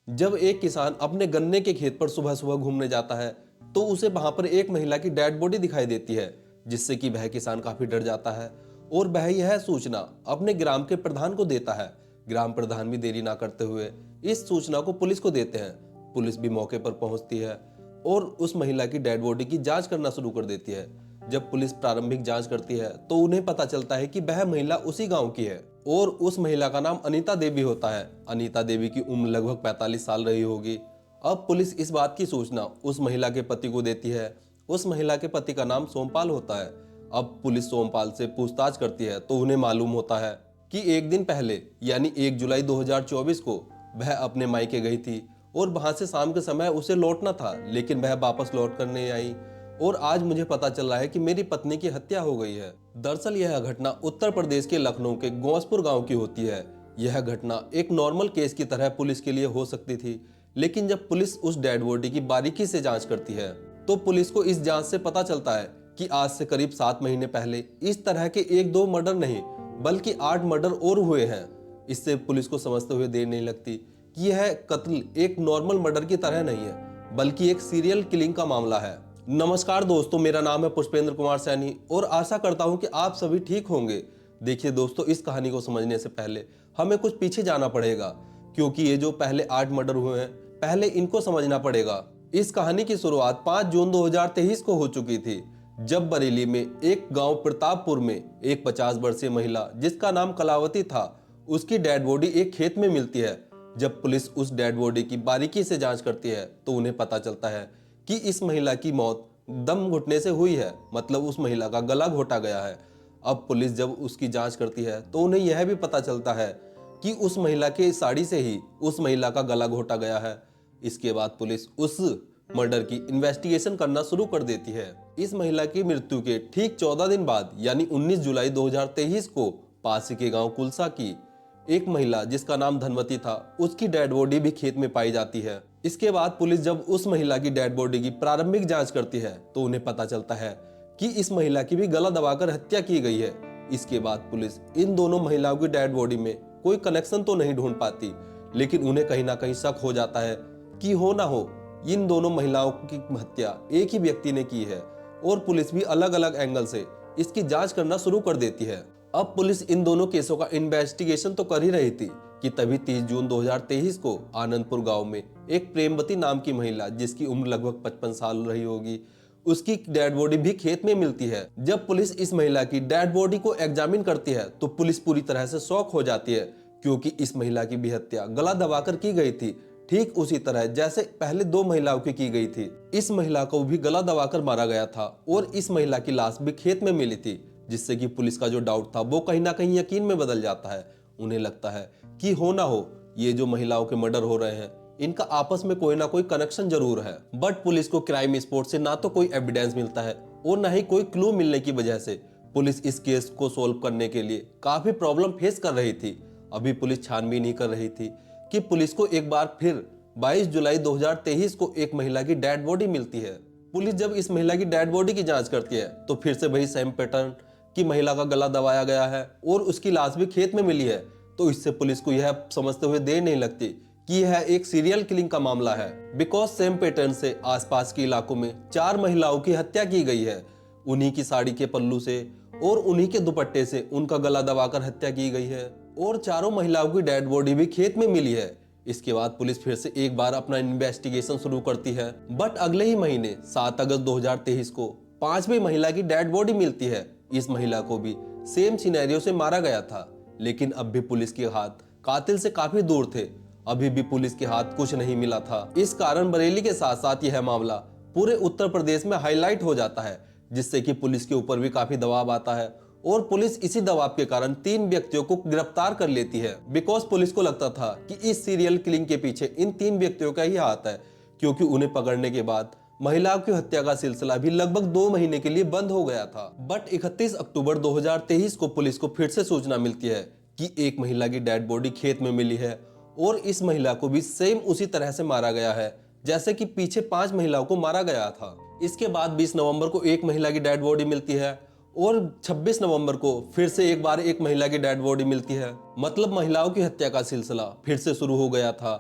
जब एक किसान अपने गन्ने के खेत पर सुबह सुबह घूमने जाता है तो उसे वहां पर एक महिला की डेड बॉडी दिखाई देती है, जिससे कि वह किसान काफी डर जाता है और वह यह सूचना अपने ग्राम के प्रधान को देता है। ग्राम प्रधान भी देरी ना करते हुए इस सूचना को पुलिस को देते हैं। पुलिस भी मौके पर पहुंचती है और उस महिला की डेड बॉडी की जांच करना शुरू कर देती है। जब पुलिस प्रारंभिक जांच करती है तो उन्हें पता चलता है कि वह महिला उसी गांव की है और उस महिला का नाम अनीता देवी होता है। अनीता देवी की उम्र लगभग 45 साल रही होगी। अब पुलिस इस बात की सूचना उस महिला के पति को देती है। उस महिला के पति का नाम सोमपाल होता है। अब पुलिस सोमपाल से पूछताछ करती है तो उन्हें मालूम होता है कि एक दिन पहले यानी 1 जुलाई 2024 को वह अपने मायके गई थी और वहां से शाम के समय उसे लौटना था, लेकिन वह वापस लौट कर नहीं आई और आज मुझे पता चल रहा है कि मेरी पत्नी की हत्या हो गई है। दरअसल यह घटना उत्तर प्रदेश के लखनऊ के गौसपुर गांव की होती है। यह घटना एक नॉर्मल केस की तरह पुलिस के लिए हो सकती थी, लेकिन जब पुलिस उस डेड बॉडी की बारीकी से जांच करती है तो पुलिस को इस जांच से पता चलता है कि आज से करीब 7 महीने पहले इस तरह के 1-2 मर्डर नहीं बल्कि 8 मर्डर और हुए हैं। इससे पुलिस को समझते हुए देर नहीं लगती कि यह कत्ल एक नॉर्मल मर्डर की तरह नहीं है बल्कि एक सीरियल किलिंग का मामला है। नमस्कार दोस्तों, मेरा नाम है पुष्पेंद्र कुमार सैनी और आशा करता हूं कि आप सभी ठीक होंगे। देखिए दोस्तों, इस कहानी को समझने से पहले हमें कुछ पीछे जाना पड़ेगा, क्योंकि ये जो पहले 8 मर्डर हुए हैं पहले इनको समझना पड़ेगा। इस कहानी की शुरुआत 5 जून 2023 को हो चुकी थी, जब बरेली में एक गांव प्रतापपुर में एक 50 वर्षीय महिला जिसका नाम कलावती था, उसकी डेड बॉडी एक खेत में मिलती है। जब पुलिस उस डेड बॉडी की बारीकी से जांच करती है तो उन्हें पता चलता है कि इस महिला की मौत दम घुटने से हुई है, मतलब उस महिला का गला घोटा गया है। अब पुलिस जब उसकी जांच करती है तो उन्हें यह भी पता चलता है कि उस महिला के साड़ी से ही उस महिला का गला घोटा गया है। इसके बाद पुलिस उस मर्डर की इन्वेस्टिगेशन करना शुरू कर देती है। इस महिला की मृत्यु के ठीक 14 दिन बाद यानी 19 जुलाई 2023 को पास के गांव कुलसा की एक महिला जिसका नाम धनवती था, उसकी डेड बॉडी भी खेत में पाई जाती है। इसके बाद पुलिस जब उस महिला की डेड बॉडी की प्रारंभिक जांच करती है तो उन्हें पता चलता है कि इस महिला की भी गला दबाकर हत्या की गई है। इसके बाद पुलिस इन दोनों महिलाओं की डेड बॉडी में कोई कनेक्शन तो नहीं ढूंढ पाती, लेकिन उन्हें कहीं ना कहीं शक हो जाता है कि हो ना हो इन दोनों महिलाओं की हत्या एक ही व्यक्ति ने की है और पुलिस भी अलग अलग एंगल से इसकी जांच करना शुरू कर देती है। अब पुलिस इन दोनों केसों का इन्वेस्टिगेशन तो कर ही रही थी कि तभी 30 जून 2023 को आनंदपुर गांव में एक प्रेमवती नाम की महिला जिसकी उम्र लगभग 55 साल रही होगी, उसकी डेड बॉडी भी खेत में मिलती है। जब पुलिस इस महिला की डेड बॉडी को एग्जामिन करती है तो पुलिस पूरी तरह से शॉक हो जाती है, क्योंकि इस महिला की भी हत्या गला दबाकर की गई थी, ठीक उसी तरह जैसे पहले 2 महिलाओं की गई थी। इस महिला को भी गला दबाकर मारा गया था और इस महिला की लाश भी खेत में मिली थी, जिससे कि पुलिस का जो डाउट था वो कहीं ना कहीं यकीन में बदल जाता है। उन्हें लगता है कि हो ना हो ये जो महिलाओं के मर्डर हो रहे हैं इनका आपस में कोई ना कोई कनेक्शन जरूर है। बट पुलिस को क्राइम स्पॉट से ना तो कोई एविडेंस मिलता है और ना ही कोई क्लू मिलने की वजह से पुलिस इस केस को सोल्व करने के लिए काफी प्रॉब्लम फेस कर रही थी। अभी पुलिस छानबीन नहीं कर रही थी कि पुलिस को एक बार फिर 22 जुलाई 2023 को एक महिला की डेड बॉडी मिलती है। पुलिस जब इस महिला की डेड बॉडी की जांच करती है तो फिर से वही सेम पैटर्न कि महिला का गला दबाया गया है और उसकी लाश भी खेत में मिली है। तो इससे पुलिस को यह समझते हुए देर नहीं लगती कि यह एक सीरियल किलिंग का मामला है, बिकॉज सेम पैटर्न से आसपास के इलाकों में 4 महिलाओं की हत्या की गई है। उन्हीं की साड़ी के पल्लू से और उन्हीं के दुपट्टे से उनका गला दबाकर हत्या की गई है और चारों महिलाओं की डेड बॉडी भी खेत में मिली है। इसके बाद पुलिस फिर से एक बार अपना इन्वेस्टिगेशन शुरू करती है। बट अगले ही महीने 7 अगस्त 2023 को 5वीं महिला की डेड बॉडी मिलती है। इस महिला को भी सेम सिनेरियो से मारा गया था, लेकिन अब भी पुलिस के हाथ कातिल से काफी दूर थे। अभी भी पुलिस के हाथ कुछ नहीं मिला था। इस कारण बरेली के साथ साथ यह मामला पूरे उत्तर प्रदेश में हाईलाइट हो जाता है, जिससे कि पुलिस के ऊपर भी काफी दबाव आता है और पुलिस इसी दबाव के कारण 3 व्यक्तियों को गिरफ्तार कर लेती है। बिकॉज पुलिस को लगता था कि इस सीरियल किलिंग के पीछे इन 3 व्यक्तियों का ही हाथ है, क्योंकि उन्हें पकड़ने के बाद महिलाओं की हत्या का सिलसिला भी लगभग 2 महीने के लिए बंद हो गया था। बट 31 अक्टूबर 2023 को पुलिस को फिर से सूचना मिलती है कि एक महिला की डेड बॉडी खेत में मिली है और इस महिला को भी सेम उसी तरह से मारा गया है जैसे कि पीछे 5 महिलाओं को मारा गया था। इसके बाद 20 नवंबर को एक महिला की डेड बॉडी मिलती है और 26 नवंबर को फिर से एक बार एक महिला की डेड बॉडी मिलती है। मतलब महिलाओं की हत्या का सिलसिला फिर से शुरू हो गया था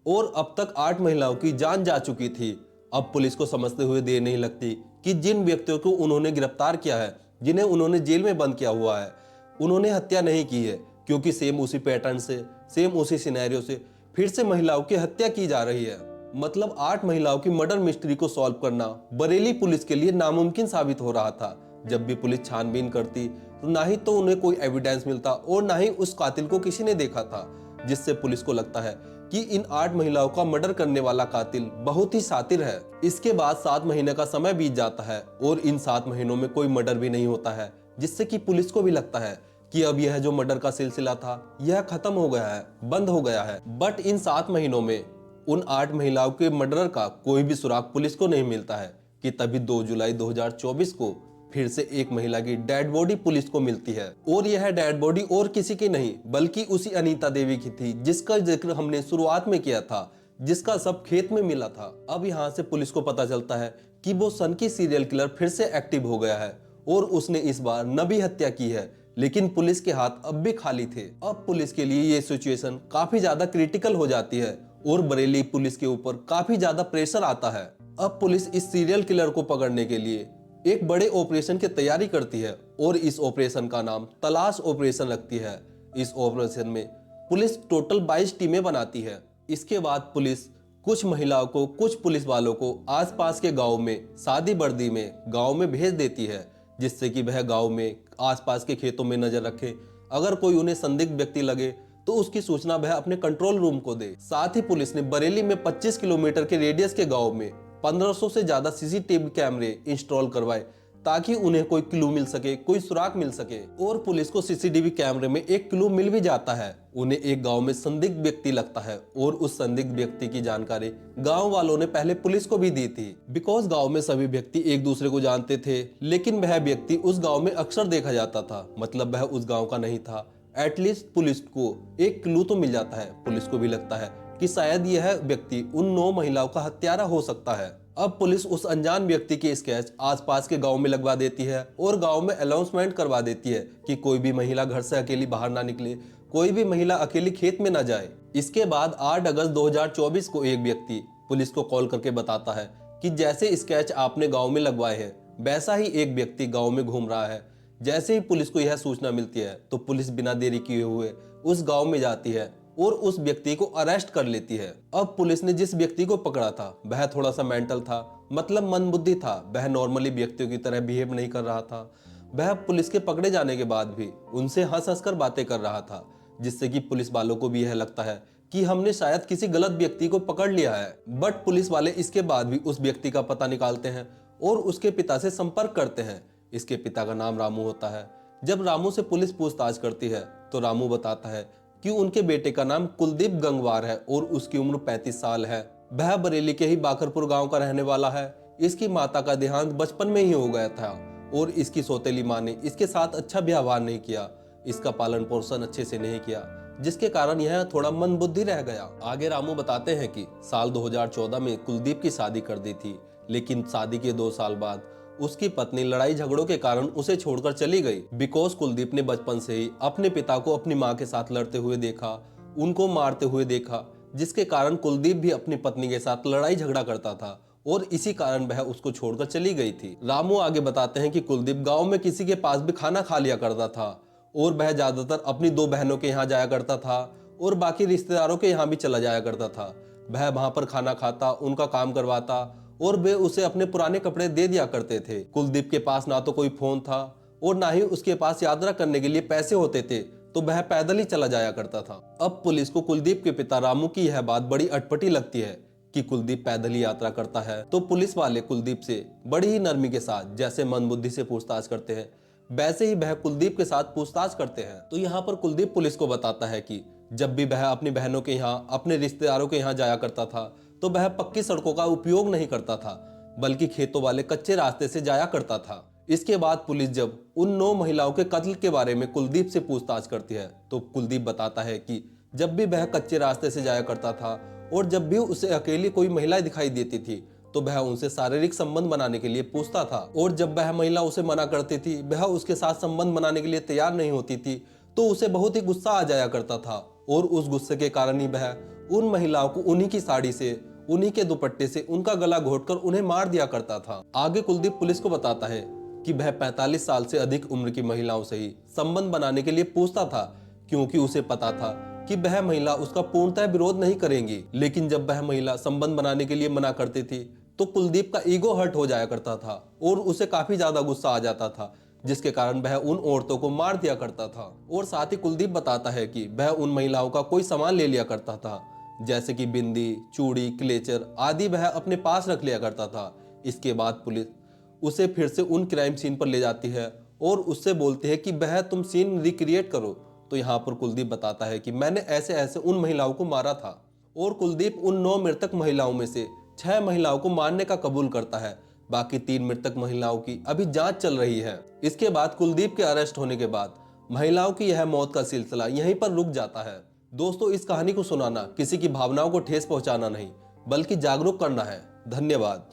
और अब तक 8 महिलाओं की जान जा चुकी थी। अब पुलिस को समझते हुए देर नहीं लगती कि जिन व्यक्तियों को उन्होंने गिरफ्तार किया है, जिन्हें उन्होंने जेल में बंद किया हुआ है, उन्होंने हत्या नहीं की है, क्योंकि सेम उसी पैटर्न से, सेम उसी सिनेरियो से फिर से महिलाओं की हत्या की जा रही है। मतलब 8 महिलाओं की मर्डर मिस्ट्री को सॉल्व करना बरेली पुलिस के लिए नामुमकिन साबित हो रहा था। जब भी पुलिस छानबीन करती तो ना ही तो उन्हें कोई एविडेंस मिलता और ना ही उस कातिल को किसी ने देखा था, जिससे पुलिस को लगता है कि इन 8 महिलाओं का मर्डर करने वाला कातिल बहुत ही शातिर है। इसके बाद 7 महीने का समय बीत जाता है और इन 7 महीनों में कोई मर्डर भी नहीं होता है, जिससे कि पुलिस को भी लगता है कि अब यह जो मर्डर का सिलसिला था यह खत्म हो गया है, बंद हो गया है। बट इन 7 महीनों में उन 8 महिलाओं के मर्डर का कोई भी सुराग पुलिस को नहीं मिलता है कि तभी 2 जुलाई 2024 को फिर से एक महिला की डेड बॉडी पुलिस को मिलती है। और यह डेड बॉडी और किसी की नहीं बल्कि उसी अनीता देवी की थी, जिसका जिक्र हमने शुरुआत में किया था, जिसका सब खेत में मिला था। अब यहाँ से पुलिस को पता चलता है कि वो सनकी सीरियल किलर फिर से एक्टिव हो गया है और उसने इस बार नबी हत्या की है, लेकिन पुलिस के हाथ अब भी खाली थे। अब पुलिस के लिए ये सिचुएशन काफी ज्यादा क्रिटिकल हो जाती है और बरेली पुलिस के ऊपर काफी ज्यादा प्रेशर आता है। अब पुलिस इस सीरियल किलर को पकड़ने के लिए एक बड़े ऑपरेशन की तैयारी करती है और इस ऑपरेशन का नाम तलाश ऑपरेशन रखती है। इस ऑपरेशन में पुलिस टोटल 22 टीमें बनाती है। इसके बाद पुलिस कुछ महिलाओं को, कुछ पुलिस वालों को आसपास के गांव में शादी वर्दी में गांव में भेज देती है, जिससे कि वह गांव में आसपास के खेतों में नजर रखे। अगर कोई उन्हें संदिग्ध व्यक्ति लगे तो उसकी सूचना वह अपने कंट्रोल रूम को दे। साथ ही पुलिस ने बरेली में 25 किलोमीटर के रेडियस के गांव में 1500 से ज्यादा सीसीटीवी कैमरे इंस्टॉल करवाए, ताकि उन्हें कोई क्लू मिल सके, कोई सुराग मिल सके। और पुलिस को सीसीटीवी कैमरे में एक क्लू मिल भी जाता है। उन्हें एक गांव में संदिग्ध व्यक्ति लगता है और उस संदिग्ध व्यक्ति की जानकारी गांव वालों ने पहले पुलिस को भी दी थी। बिकॉज गांव में सभी व्यक्ति एक दूसरे को जानते थे, लेकिन वह व्यक्ति उस गांव में अक्सर देखा जाता था, मतलब वह उस गांव का नहीं था। एटलीस्ट पुलिस को एक क्लू तो मिल जाता है। पुलिस को भी लगता है कि शायद यह व्यक्ति उन 9 महिलाओं का हत्यारा हो सकता है। अब पुलिस उस अनजान व्यक्ति के स्केच आसपास के गांव में लगवा देती है और गांव में अनाउंसमेंट करवा देती है कि कोई भी महिला घर से अकेली बाहर ना निकले, कोई भी महिला अकेली खेत में ना जाए। इसके बाद 8 अगस्त 2024 को एक व्यक्ति पुलिस को कॉल करके बताता है कि जैसे स्केच आपने गाँव में लगवाए हैं, वैसा ही एक व्यक्ति गाँव में घूम रहा है। जैसे ही पुलिस को यह सूचना मिलती है तो पुलिस बिना देरी किए हुए उस गांव में जाती है और उस व्यक्ति को अरेस्ट कर लेती है। अब पुलिस ने जिस व्यक्ति को पकड़ा था वह थोड़ा सा मेंटल था, मतलब मंदबुद्धि था। वह नॉर्मली व्यक्तियों की तरह बिहेव नहीं कर रहा था। वह पुलिस के पकड़े जाने के बाद भी उनसे हंस हंस कर बातें कर रहा था, जिससे कि पुलिस वालों को भी यह लगता है कि हमने शायद किसी गलत व्यक्ति को पकड़ लिया है। बट पुलिस वाले इसके बाद भी उस व्यक्ति का पता निकालते हैं और उसके पिता से संपर्क करते हैं। इसके पिता का नाम रामू होता है। जब रामू से पुलिस पूछताछ करती है तो रामू बताता है कि उनके बेटे का नाम कुलदीप गंगवार है और उसकी उम्र 35 साल है। वह बरेली के ही बाखरपुर गांव का रहने वाला है। इसकी माता का देहांत बचपन में ही हो गया था और इसकी सौतेली मां ने इसके साथ अच्छा व्यवहार नहीं किया, इसका पालन पोषण अच्छे से नहीं किया, जिसके कारण यह थोड़ा मंदबुद्धि रह गया। आगे रामू बताते हैं कि साल 2014 में कुलदीप की शादी कर दी थी, लेकिन शादी के 2 साल बाद उसकी पत्नी लड़ाई झगड़ों के कारण उसे छोड़कर चली गई। बिकॉज कुलदीप ने बचपन से ही अपने पिता को अपनी मां के साथ लड़ते हुए देखा, उनको मारते हुए देखा, जिसके कारण कुलदीप भी अपनी पत्नी के साथ लड़ाई झगड़ा करता था और इसी कारण वह उसको छोड़कर चली गई थी। रामू आगे बताते हैं कि कुलदीप गांव में किसी के पास भी खाना खा लिया करता था और वह ज्यादातर अपनी 2 बहनों के यहाँ जाया करता था और बाकी रिश्तेदारों के यहाँ भी चला जाया करता था। वह वहां पर खाना खाता, उनका काम करवाता और वे उसे अपने पुराने कपड़े दे दिया करते थे। कुलदीप के पास ना तो कोई फोन था और ना ही उसके पास यात्रा करने के लिए पैसे होते थे, तो वह पैदल ही चला जाया करता था। अब पुलिस को कुलदीप के पिता रामू की यह बात बड़ी अटपटी लगती है कि कुलदीप पैदल ही यात्रा करता है, तो पुलिस वाले कुलदीप से बड़ी ही नरमी के साथ जैसे मंदबुद्धि से पूछताछ करते हैं, वैसे ही वह कुलदीप के साथ पूछताछ करते हैं। तो यहाँ पर कुलदीप पुलिस को बताता है कि जब भी वह अपनी बहनों के यहाँ, अपने रिश्तेदारों के यहाँ जाया करता था तो वह पक्की सड़कों का उपयोग नहीं करता था, बल्कि खेतों वाले कच्चे रास्ते से जाया करता था। इसके बाद पुलिस जब उन 9 महिलाओं के कत्ल के बारे में कुलदीप से पूछताछ करती है तो कुलदीप बताता है कि जब भी वह कच्चे रास्ते से जाया करता था और जब भी उसे अकेली कोई महिला दिखाई देती थी तो वह उनसे शारीरिक संबंध बनाने के लिए पूछता था, और जब वह महिला उसे मना करती थी, वह उसके साथ संबंध बनाने के लिए तैयार नहीं होती थी, तो उसे बहुत ही गुस्सा आ जाया करता था और उस गुस्से के कारण ही वह उन महिलाओं को उन्हीं की साड़ी से, उन्हीं के दुपट्टे से उनका गला घोटकर उन्हें मार दिया करता था। आगे कुलदीप पुलिस को बताता है कि वह 45 साल से अधिक उम्र की महिलाओं से ही संबंध बनाने के लिए पूछता था, क्योंकि उसे पता था कि वह महिला उसका पूर्णतः विरोध नहीं करेंगी। लेकिन जब वह महिला संबंध बनाने के लिए मना करती थी तो कुलदीप का ईगो हर्ट हो जाया करता था और उसे काफी ज्यादा गुस्सा आ जाता था, जिसके कारण वह उन औरतों को मार दिया करता था। और साथ ही कुलदीप बताता है कि वह उन महिलाओं का कोई सामान ले लिया करता था, जैसे कि बिंदी, चूड़ी, क्लेचर आदि वह अपने पास रख लिया करता था। इसके बाद पुलिस उसे फिर से उन क्राइम सीन पर ले जाती है और उससे बोलती है कि वह तुम सीन रिक्रिएट करो। तो यहाँ पर कुलदीप बताता है कि मैंने ऐसे ऐसे उन महिलाओं को मारा था। और कुलदीप उन 9 मृतक महिलाओं में से 6 महिलाओं को मारने का कबूल करता है। बाकी 3 मृतक महिलाओं की अभी जांच चल रही है। इसके बाद कुलदीप के अरेस्ट होने के बाद महिलाओं की यह मौत का सिलसिला यहीं पर रुक जाता है। दोस्तों, इस कहानी को सुनाना किसी की भावनाओं को ठेस पहुंचाना नहीं, बल्कि जागरूक करना है। धन्यवाद।